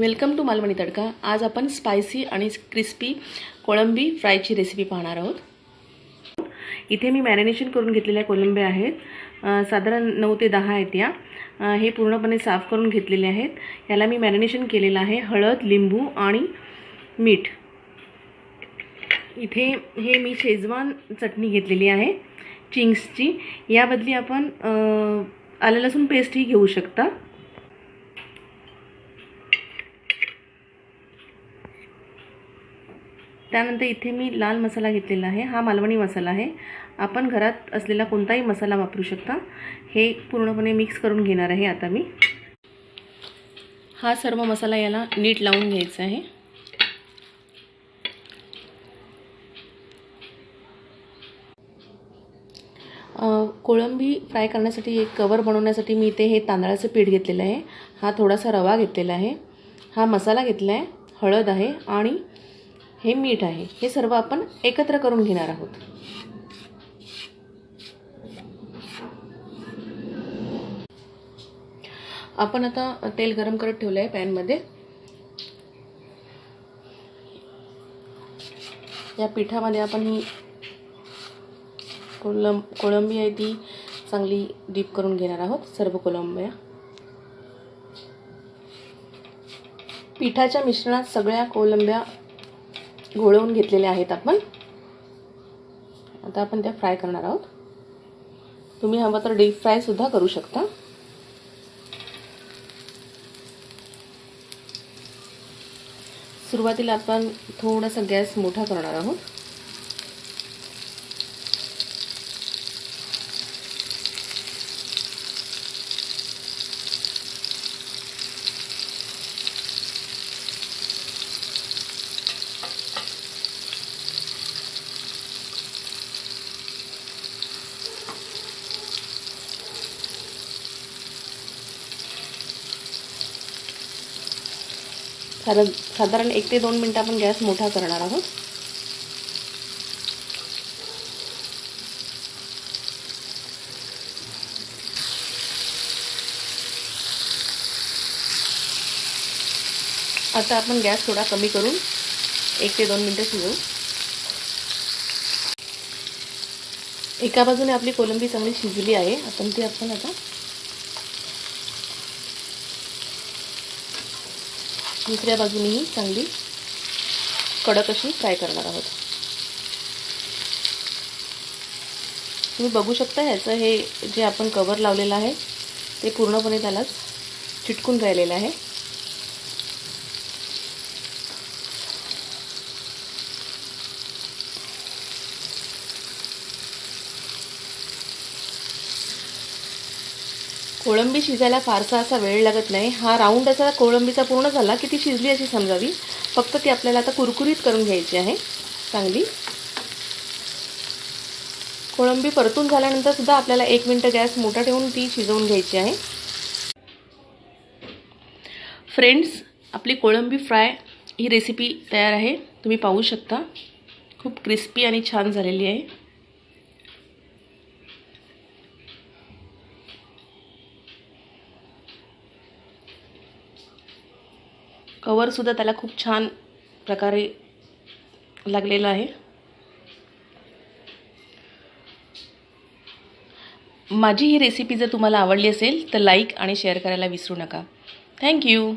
Welcome to Malvani तडका। आज आपण spicy आणि क्रिस्पी कोळंबी फ्रायची रेसिपी पाहणार आहोत। इथे मी मॅरिनेशन करून घेतलेल्या कोळंब्या आहेत, साधारण 9 ते 10 आहेत या। हे पूर्णपणे साफ करून घेतलेले आहेत। याला मी मॅरिनेशन केलेलं आहे हळद, लिंबू आणि मीठ। इथे हे मी शेजवान चटणी घेतलेली आहे चिंग्सची। या बदली आपण आलं लसूण पेस्ट ही घेऊ शकता। त्यानंतर इथे मी लाल मसाला घेतलेला आहे। हा मालवणी मसाला आहे। आपण घरात असलेला कोणताही मसाला वापरू शकता। हे पूर्णपणे मिक्स करून घेणार आहे आता मी। हा सर्व मसाला याला नीट लावून घ्यायचा आहे। कोळंबी फ्राय करण्यासाठी एक कवर बनवण्यासाठी मी इथे हे तांदळाचं पीठ घेतलेलं आहे। हा थोडासा रवा घेतलेला आहे। हा मसाला घेतला आहे, हळद आहे आणि हे मीठ आहे। हे सर्व आपण एकत्र करून घेणार आहोत। आपण आता तेल गरम करत ठेवले आहे पॅन मध्ये। या पिठामध्ये आपण ही कोळंबी आहे ती चांगली डीप करून घेणार आहोत। सर्व कोळंब्या पिठाच्या मिश्रणात सगळ्या कोळंब्या घोळवून घेतलेल्या आहेत आपण। आता आपण त्या फ्राय करणार आहोत। तुम्ही हवं तर डीप फ्राय सुद्धा करू शकता। सुरुवातीला आपण थोडासा गॅस मोठा करणार आहोत। साधारण 1 ते 2 मिनिट आपण गॅस मोठा करणार आहोत। आता आपण गॅस थोडा कमी करून 1 ते 2 मिनिटे शिजवू। एका बाजूने आपली कोळंबी चांगली शिजली आहे। आपण ती आता दुसऱ्या बाजूनेही चांगली कडक अशी फ्राय करणार आहोत। तुम्ही बघू शकता ह्याचं हे जे आपण कवर लावलेलं आहे ते पूर्णपणे त्याला चिटकून राहिलेलं आहे। कोळंबी शिजायला फारसा असा वेळ लागत नाही। हा राऊंड असा कोळंबीचा पूर्ण झाला की ती शिजली अशी समजावी। फक्त ती आपल्याला आता कुरकुरीत करून घ्यायची आहे चांगली। कोळंबी परतून झाल्यानंतर सुद्धा आपल्याला 1 मिनिट गॅस मोठा ठेवून ती शिजवून घ्यायची आहे। फ्रेंड्स, आपली कोळंबी फ्राय ही रेसिपी तयार आहे। तुम्ही पाहू शकता खूप क्रिस्पी आणि छान झालेली आहे। कवर सुद्धा त्याला खूप छान प्रकारे लागलेला आहे। माझी ही रेसिपी जर तुम्हाला आवडली असेल तर लाईक आणि शेअर करायला विसरू नका। Thank you.